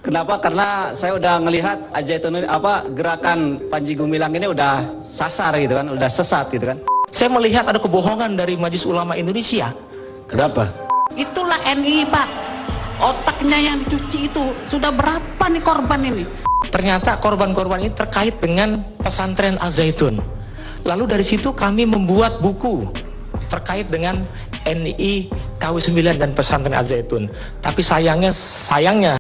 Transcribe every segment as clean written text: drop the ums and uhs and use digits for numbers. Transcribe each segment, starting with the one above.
Kenapa? Karena saya udah ngelihat Al-Zaitun ini gerakan Panji Gumilang ini udah sasar gitu kan, udah sesat gitu kan. Saya melihat ada kebohongan dari Majelis Ulama Indonesia. Kenapa? Itulah NI, Pak. Otaknya yang dicuci itu. Sudah berapa nih korban ini? Ternyata korban-korban ini terkait dengan pesantren Al-Zaitun. Lalu dari situ kami membuat buku terkait dengan NI KW9 dan pesantren Al-Zaitun. Tapi sayangnya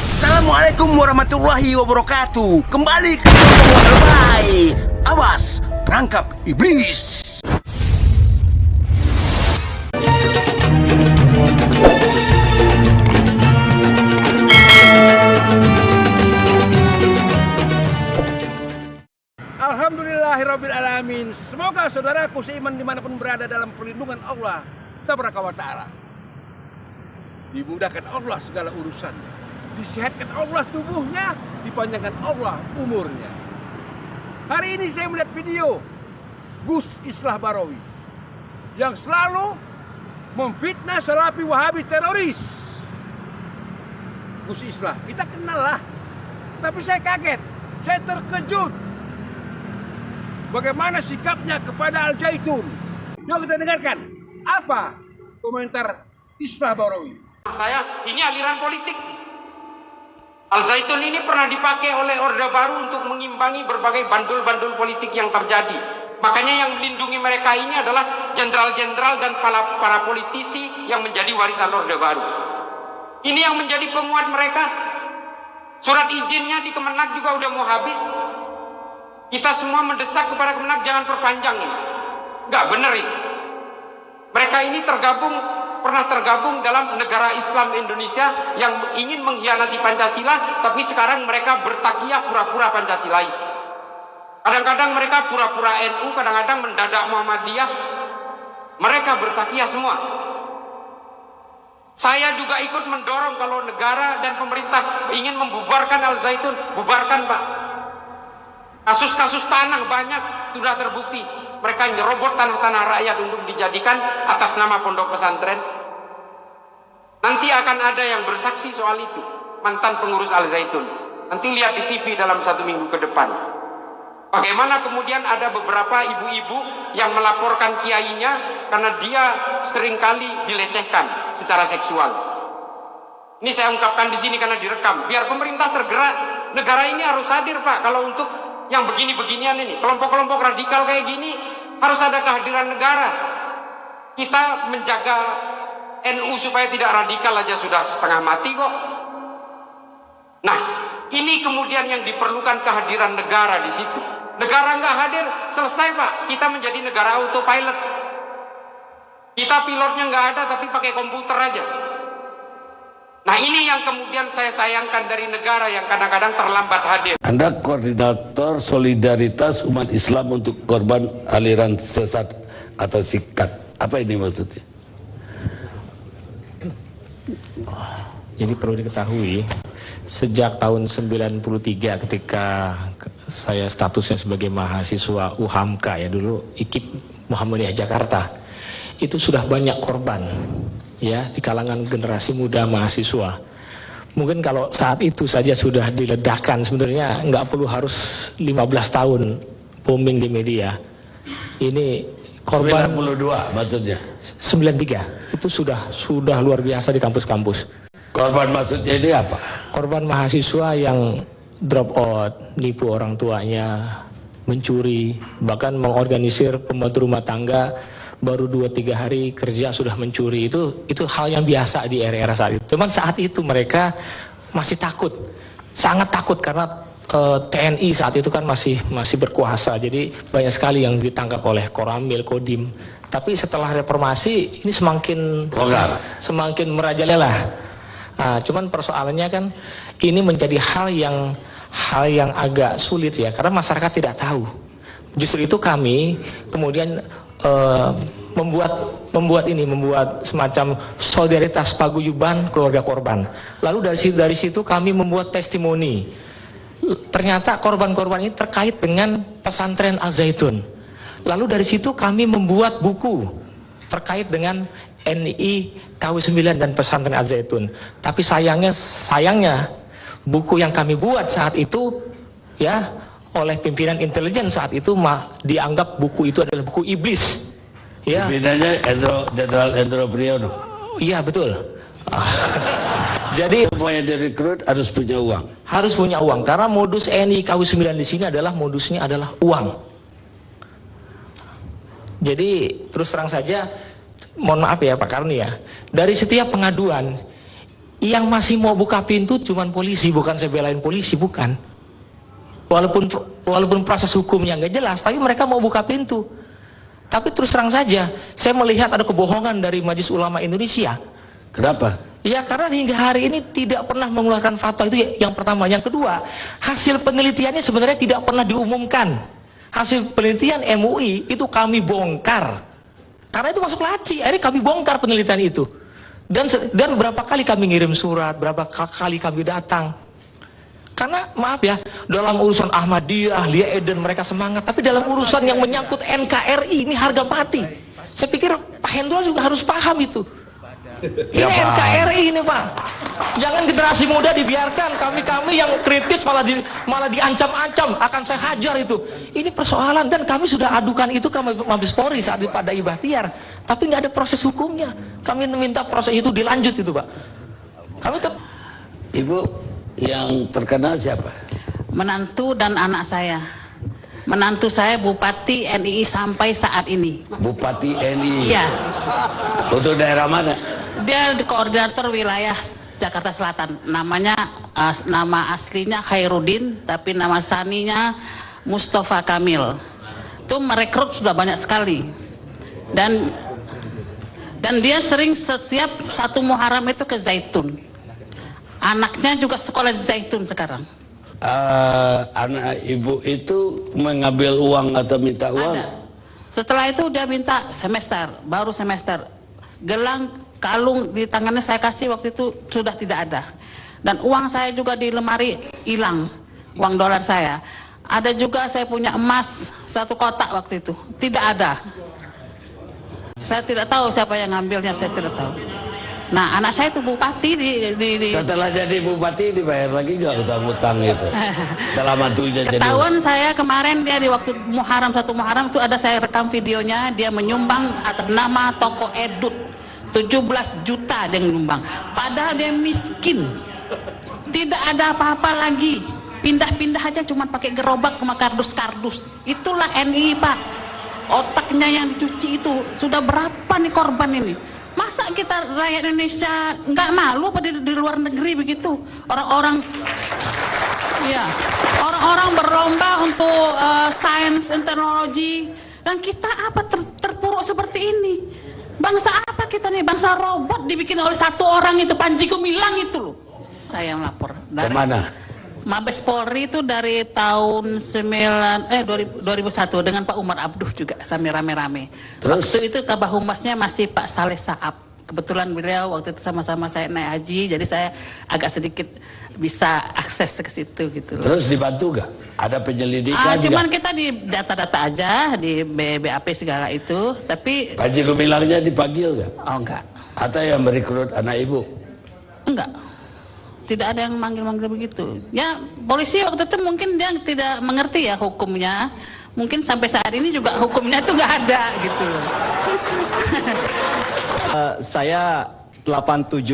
Assalamualaikum warahmatullahi wabarakatuh. Kembali ke Albai. Awas, perangkap iblis. Alhamdulillahirrabbilalamin. Semoga saudaraku seiman dimanapun berada dalam perlindungan Allah Tabaraka wa Ta'ala, dimudahkan Allah segala urusannya, disehatkan Allah tubuhnya, dipanjangkan Allah umurnya. Hari ini saya melihat video Gus Islah Barawi yang selalu memfitnah Salafi Wahabi teroris. Gus Islah, kita kenal lah, tapi saya kaget, saya terkejut bagaimana sikapnya kepada Al-Zaitun. Yuk kita dengarkan apa komentar Islah Barawi. Saya, ini aliran politik. Al-Zaitun ini pernah dipakai oleh Orde Baru untuk mengimbangi berbagai bandul-bandul politik yang terjadi. Makanya yang melindungi mereka ini adalah jenderal-jenderal dan para politisi yang menjadi warisan Orde Baru. Ini yang menjadi penguat mereka. Surat izinnya di Kemenak juga udah mau habis. Kita semua mendesak kepada Kemenak, jangan perpanjang ini. Nggak bener ini. Mereka ini pernah tergabung dalam negara Islam Indonesia yang ingin mengkhianati Pancasila, tapi sekarang mereka bertakiyah pura-pura Pancasilais. Kadang-kadang mereka pura-pura NU, kadang-kadang mendadak Muhammadiyah. Mereka bertakiyah semua. Saya juga ikut mendorong kalau negara dan pemerintah ingin membubarkan Al-Zaitun, bubarkan, Pak. Kasus-kasus tanah banyak sudah terbukti. Mereka nyerobot tanah-tanah rakyat untuk dijadikan atas nama pondok pesantren. Nanti akan ada yang bersaksi soal itu, mantan pengurus Al-Zaitun. Nanti lihat di TV dalam 1 minggu ke depan. Bagaimana kemudian ada beberapa ibu-ibu yang melaporkan kiainya karena dia seringkali dilecehkan secara seksual. Ini saya ungkapkan di sini karena direkam. Biar pemerintah tergerak, negara ini harus hadir, Pak. Kalau untuk yang begini-beginian ini, kelompok-kelompok radikal kayak gini, harus ada kehadiran negara. Kita menjaga NU supaya tidak radikal aja sudah setengah mati kok. Nah, ini kemudian yang diperlukan kehadiran negara di situ. Negara nggak hadir, selesai, Pak. Kita menjadi negara autopilot. Kita pilotnya nggak ada, tapi pakai komputer aja. Nah, ini yang kemudian saya sayangkan dari negara yang kadang-kadang terlambat hadir. Anda koordinator solidaritas umat Islam untuk korban aliran sesat atau sikat. Apa ini maksudnya? Jadi perlu diketahui, sejak tahun 93 ketika saya statusnya sebagai mahasiswa UHAMKA, ya dulu IKIP Muhammadiyah Jakarta, itu sudah banyak korban ya di kalangan generasi muda mahasiswa. Mungkin kalau saat itu saja sudah diledakkan, sebenarnya nggak perlu harus 15 tahun booming di media. Ini korban 92 maksudnya. 93 itu sudah luar biasa di kampus-kampus. Korban maksudnya ini apa? Korban mahasiswa yang drop out, nipu orang tuanya, mencuri, bahkan mengorganisir pembantu rumah tangga baru 2-3 hari kerja sudah mencuri. Itu hal yang biasa di era-era saat itu. Cuman saat itu mereka masih takut, sangat takut karena TNI saat itu kan masih berkuasa. Jadi banyak sekali yang ditangkap oleh Koramil, Kodim. Tapi setelah reformasi ini semakin merajalela. Nah, cuman persoalannya kan ini menjadi hal yang agak sulit ya, karena masyarakat tidak tahu. Justru itu kami kemudian membuat semacam solidaritas paguyuban keluarga korban. Lalu dari situ kami membuat testimoni. Ternyata korban-korban ini terkait dengan pesantren Al-Zaitun. Lalu dari situ kami membuat buku terkait dengan NI, KW9 dan Pesantren Al-Zaitun. Tapi sayangnya buku yang kami buat saat itu ya oleh pimpinan intelijen saat itu dianggap buku itu adalah buku iblis. Ya. Pimpinannya Jenderal Endro Priyono. Iya betul. Jadi Semua yang direkrut harus punya uang. harus punya uang karena modus NI KW9 di sini adalah modusnya adalah uang. Jadi terus terang saja, mohon maaf ya Pak Karni ya, dari setiap pengaduan yang masih mau buka pintu cuman polisi, bukan saya belain polisi, bukan. Walaupun proses hukumnya nggak jelas, tapi mereka mau buka pintu. Tapi terus terang saja, saya melihat ada kebohongan dari Majelis Ulama Indonesia. Kenapa? Ya karena hingga hari ini tidak pernah mengeluarkan fatwa, itu yang pertama. Yang kedua, hasil penelitiannya sebenarnya tidak pernah diumumkan. Hasil penelitian MUI itu kami bongkar. Karena itu masuk laci, akhirnya kami bongkar penelitian itu. Dan berapa kali kami ngirim surat, berapa kali kami datang. Karena maaf ya, dalam urusan Ahmadiyah, Lia Eden mereka semangat, tapi dalam urusan yang menyangkut NKRI ini harga mati. Saya pikir Pak Hendro juga harus paham itu. Ini Ya, NKRI ini Pak. Jangan generasi muda dibiarkan, kami yang kritis malah diancam-ancam akan saya hajar itu. Ini persoalan dan kami sudah adukan itu ke Mabes Polri saat itu pada Ibahtiar, tapi nggak ada proses hukumnya. Kami minta proses itu dilanjut itu Pak. Kami Ibu yang terkenal siapa? Menantu dan anak saya. Menantu saya Bupati NII sampai saat ini. Bupati NI. Iya. Untuk daerah mana? Dia koordinator wilayah Jakarta Selatan. Namanya nama aslinya Khairuddin, tapi nama saninya Mustafa Kamil. Itu merekrut sudah banyak sekali. Dan dia sering setiap satu Muharram itu ke Zaitun. Anaknya juga sekolah di Zaitun sekarang. Anak ibu itu mengambil uang atau minta uang? Ada. Setelah itu dia minta baru semester. Gelang, kalung di tangannya saya kasih waktu itu sudah tidak ada. Dan uang saya juga di lemari hilang, uang dolar saya. Ada juga saya punya emas 1 kotak waktu itu, tidak ada. Saya tidak tahu siapa yang ngambilnya, saya tidak tahu. Nah, anak saya itu bupati di Setelah jadi bupati dibayar lagi nggak utang-utang itu? Setelah mantunya jadi. Ketahuan saya kemarin dia di waktu Muharram 1 Muharram itu ada saya rekam videonya, dia menyumbang atas nama toko Edut 17 juta dia menyumbang. Padahal dia miskin. Tidak ada apa-apa lagi. Pindah-pindah aja cuma pakai gerobak sama kardus-kardus. Itulah NI Pak. Otaknya yang dicuci itu sudah berapa nih korban ini? Masa kita rakyat Indonesia nggak malu apa di luar negeri begitu? Orang-orang berlomba untuk sains dan teknologi, dan kita apa terpuruk seperti ini? Bangsa apa kita nih? Bangsa robot dibikin oleh satu orang itu, Panji Gumilang itu loh. Saya melapor dari Kemana? Mabes Polri itu dari tahun 2001 dengan Pak Umar Abduh juga sampai rame-rame. Waktu itu Kabah Humasnya masih Pak Saleh Saab. Kebetulan beliau waktu itu sama-sama saya naik haji, jadi saya agak sedikit bisa akses ke situ gitu. Terus dibantu gak? Ada penyelidikan Cuman gak? kita di data-data aja di BAP segala itu, tapi Panji Gumilangnya dipanggil gak? oh enggak. Atau yang merekrut anak ibu? Enggak. Tidak ada yang manggil-manggil begitu. Ya, polisi waktu itu mungkin dia tidak mengerti ya hukumnya. Mungkin sampai saat ini juga hukumnya itu nggak ada gitu loh. Saya 87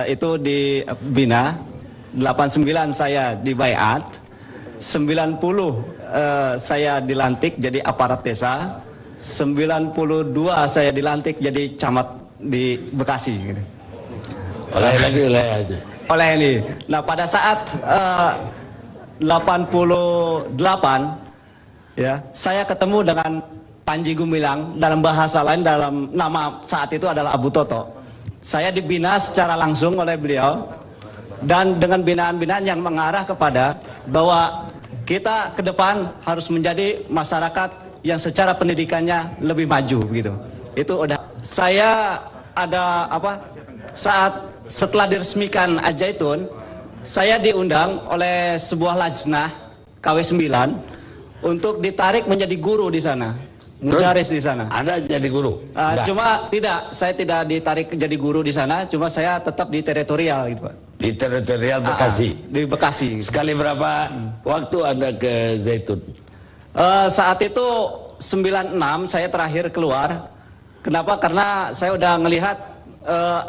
itu di Bina, 89 saya di Baiat, 90 saya dilantik jadi aparat desa, 92 saya dilantik jadi camat di Bekasi gitu. Oleh aja. Oleh ini. Nah, pada saat 88 ya, saya ketemu dengan Panji Gumilang, dalam bahasa lain dalam nama saat itu adalah Abu Toto. Saya dibina secara langsung oleh beliau dan dengan binaan-binaan yang mengarah kepada bahwa kita ke depan harus menjadi masyarakat yang secara pendidikannya lebih maju begitu. Itu udah saya ada setelah diresmikan Al-Zaitun, saya diundang oleh sebuah lajnah KW9 untuk ditarik menjadi guru di sana. mudaris di sana. Anda jadi guru? Cuma tidak, saya tidak ditarik jadi guru di sana, cuma saya tetap di teritorial gitu Pak. Di teritorial Bekasi? Di Bekasi. Sekali berapa waktu Anda ke Zaitun? Saat itu 96 saya terakhir keluar. Kenapa? Karena saya udah ngelihat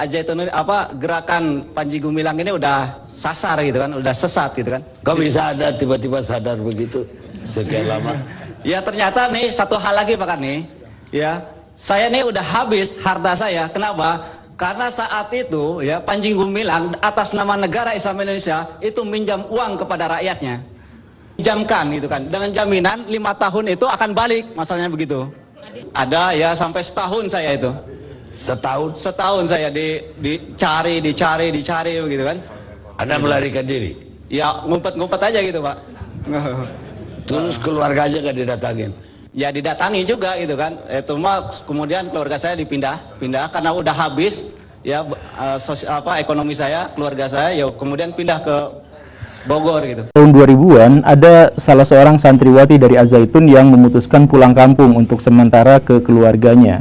Zaitun gerakan Panji Gumilang ini udah sasar gitu kan, udah sesat gitu kan. Kok bisa ada tiba-tiba sadar begitu sekian lama? Ya ternyata nih satu hal lagi Pak Karni, ya saya nih udah habis harta saya. Kenapa? Karena saat itu ya Panji Gumilang atas nama negara Islam Indonesia itu minjam uang kepada rakyatnya, pinjamkan gitu kan, dengan jaminan 5 tahun itu akan balik, masalahnya begitu. Ada ya sampai setahun saya itu. Setahun saya dicari begitu kan. Anda melarikan diri? Ya ngumpet-ngumpet aja gitu Pak. Terus keluarganya nggak didatangin? Ya didatangi juga gitu kan. Itu mah kemudian keluarga saya pindah karena udah habis ya ekonomi saya, keluarga saya ya kemudian pindah ke Bogor gitu. Tahun 2000-an ada salah seorang santriwati dari Az-Zaitun yang memutuskan pulang kampung untuk sementara ke keluarganya.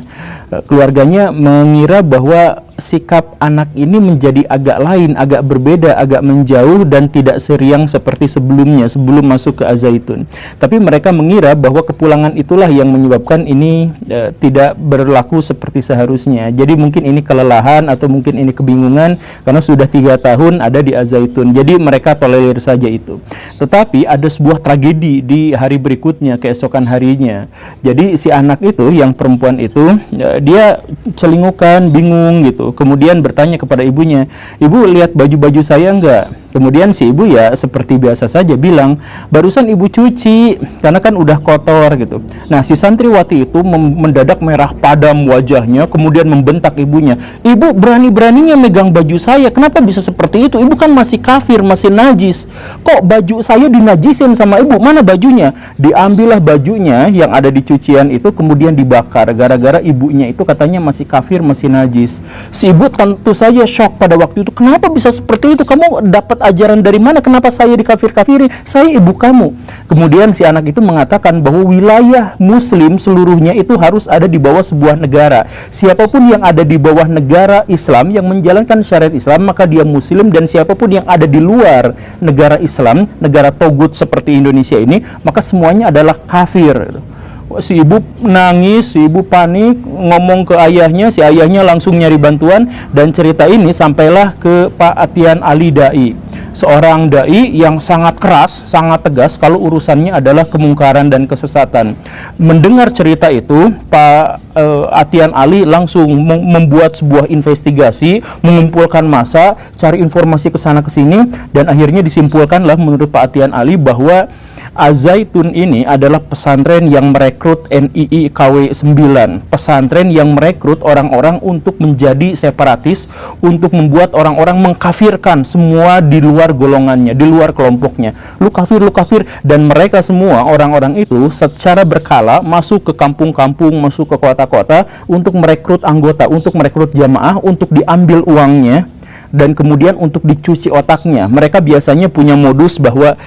Keluarganya mengira bahwa sikap anak ini menjadi agak lain, agak berbeda, agak menjauh dan tidak seriang seperti sebelumnya, sebelum masuk ke Az-Zaitun. Tapi mereka mengira bahwa kepulangan itulah yang menyebabkan ini tidak berlaku seperti seharusnya. Jadi mungkin ini kelelahan atau mungkin ini kebingungan karena sudah 3 tahun ada di Az-Zaitun. Jadi mereka tolerir saja itu. Tetapi ada sebuah tragedi di hari berikutnya, keesokan harinya. Jadi si anak itu, yang perempuan itu, dia celingukan, bingung gitu. Kemudian bertanya kepada ibunya, "Ibu lihat baju-baju saya enggak?" Kemudian si ibu ya seperti biasa saja bilang, "Barusan ibu cuci karena kan udah kotor," gitu. Nah, si santriwati itu mendadak merah padam wajahnya, kemudian membentak ibunya, "Ibu berani-beraninya megang baju saya, kenapa bisa seperti itu? Ibu kan masih kafir, masih najis. Kok baju saya dinajisin sama ibu? Mana bajunya?" Diambillah bajunya yang ada di cucian itu, kemudian dibakar gara-gara ibunya itu katanya masih kafir, masih najis. Si ibu tentu saja shock pada waktu itu. "Kenapa bisa seperti itu? Kamu dapat ajaran dari mana? Kenapa saya dikafir-kafiri? Saya ibu kamu." Kemudian si anak itu mengatakan bahwa wilayah muslim seluruhnya itu harus ada di bawah sebuah negara. Siapapun yang ada di bawah negara Islam yang menjalankan syariat Islam, maka dia muslim, dan siapapun yang ada di luar negara Islam, negara togut seperti Indonesia ini, maka semuanya adalah kafir. Si ibu nangis, si ibu panik, ngomong ke ayahnya, si ayahnya langsung nyari bantuan, dan cerita ini sampailah ke Pak Atian Ali Dai, seorang dai yang sangat keras, sangat tegas kalau urusannya adalah kemungkaran dan kesesatan. Mendengar cerita itu, Pak Atian Ali langsung membuat sebuah investigasi, mengumpulkan massa, cari informasi ke sana ke sini, dan akhirnya disimpulkanlah menurut Pak Atian Ali bahwa Az-Zaitun ini adalah pesantren yang merekrut NII KW 9, pesantren yang merekrut orang-orang untuk menjadi separatis, untuk membuat orang-orang mengkafirkan semua di luar golongannya, di luar kelompoknya. Lu kafir, dan mereka semua orang-orang itu secara berkala masuk ke kampung-kampung, masuk ke kota-kota untuk merekrut anggota, untuk merekrut jamaah, untuk diambil uangnya, dan kemudian untuk dicuci otaknya. Mereka biasanya punya modus bahwa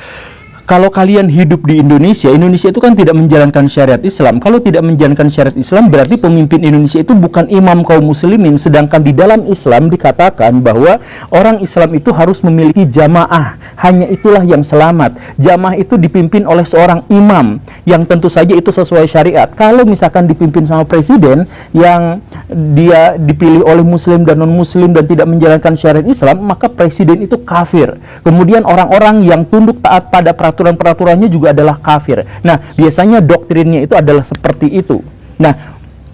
kalau kalian hidup di Indonesia, Indonesia itu kan tidak menjalankan syariat Islam. Kalau tidak menjalankan syariat Islam, berarti pemimpin Indonesia itu bukan imam kaum muslimin. Sedangkan di dalam Islam dikatakan bahwa orang Islam itu harus memiliki jamaah. Hanya itulah yang selamat. Jamaah itu dipimpin oleh seorang imam, yang tentu saja itu sesuai syariat. Kalau misalkan dipimpin sama presiden, yang dia dipilih oleh muslim dan non-muslim dan tidak menjalankan syariat Islam, maka presiden itu kafir. Kemudian orang-orang yang tunduk taat pada peraturan-peraturannya juga adalah kafir. Nah, biasanya doktrinnya itu adalah seperti itu. Nah,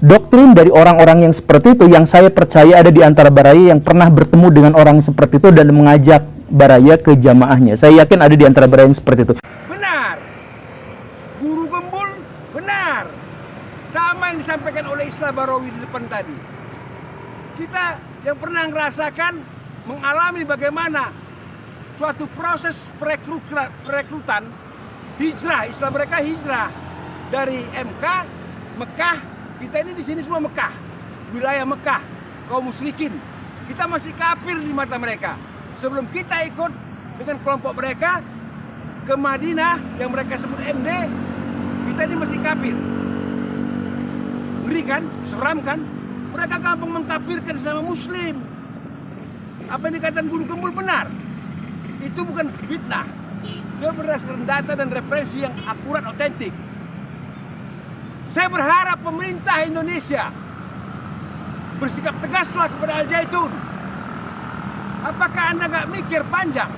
doktrin dari orang-orang yang seperti itu, yang saya percaya ada di antara baraya yang pernah bertemu dengan orang seperti itu dan mengajak baraya ke jamaahnya. Saya yakin ada di antara baraya yang seperti itu. Benar. Guru Gembul, benar. Sama yang disampaikan oleh Islah Barawi di depan tadi. Kita yang pernah merasakan, mengalami bagaimana suatu proses perekrutan hijrah, Islam mereka hijrah dari MK, Mekah. Kita ini di sini semua Mekah, wilayah Mekah, kaum musyrikin. Kita masih kafir di mata mereka. Sebelum kita ikut dengan kelompok mereka ke Madinah yang mereka sebut MD, kita ini masih kafir. Ngeri kan? Seram kan? Mereka gampang mengkafirkan sama muslim. Apa yang dikatakan Guru Gembul benar. Itu bukan fitnah. Dia berdasarkan data dan referensi yang akurat, otentik. Saya berharap pemerintah Indonesia bersikap tegaslah kepada Al Zaitun. Apakah Anda nggak mikir panjang?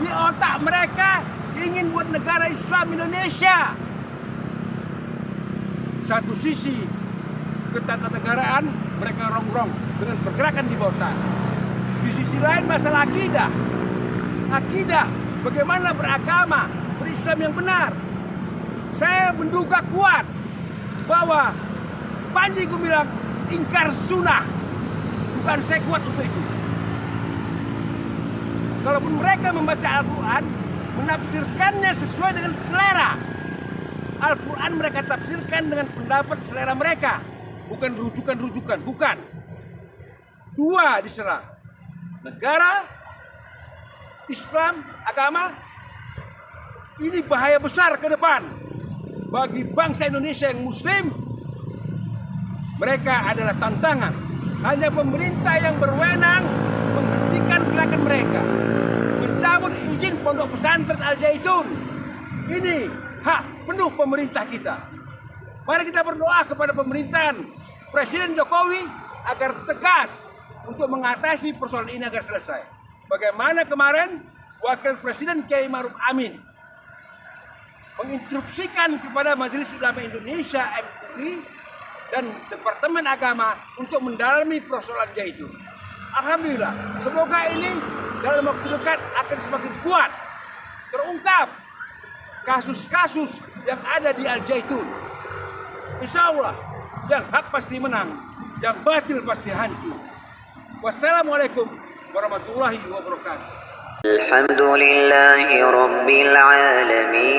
Di otak mereka ingin buat negara Islam Indonesia. Satu sisi ketatanegaraan mereka rongrong dengan pergerakan di bawah tanah. Di sisi lain masalah akidah. Akidah, bagaimana beragama, berislam yang benar. Saya menduga kuat bahwa Panji Gumilang ingkar sunnah. Bukan saya kuat untuk itu. Kalaupun mereka membaca Al-Quran, menafsirkannya sesuai dengan selera. Al-Quran mereka tafsirkan dengan pendapat selera mereka. Bukan rujukan-rujukan, bukan. Dua diserang. Negara, Islam, agama. Ini bahaya besar ke depan. Bagi bangsa Indonesia yang muslim, mereka adalah tantangan. Hanya pemerintah yang berwenang menghentikan gerakan mereka. Mencabut izin pondok pesantren Al Zaitun. Ini hak penuh pemerintah kita. Mari kita berdoa kepada pemerintahan Presiden Jokowi agar tegas untuk mengatasi persoalan ini agar selesai. Bagaimana kemarin Wakil Presiden Kiai Ma'ruf Amin menginstruksikan kepada Majelis Ulama Indonesia MUI dan Departemen Agama untuk mendalami persoalan Zaitun. Alhamdulillah, semoga ini dalam waktu dekat akan semakin kuat terungkap kasus-kasus yang ada di Al Zaitun. Insya Allah, yang hak pasti menang, yang batil pasti hancur. Wassalamualaikum warahmatullahi wabarakatuh. Alhamdulillahi Rabbil Alamin.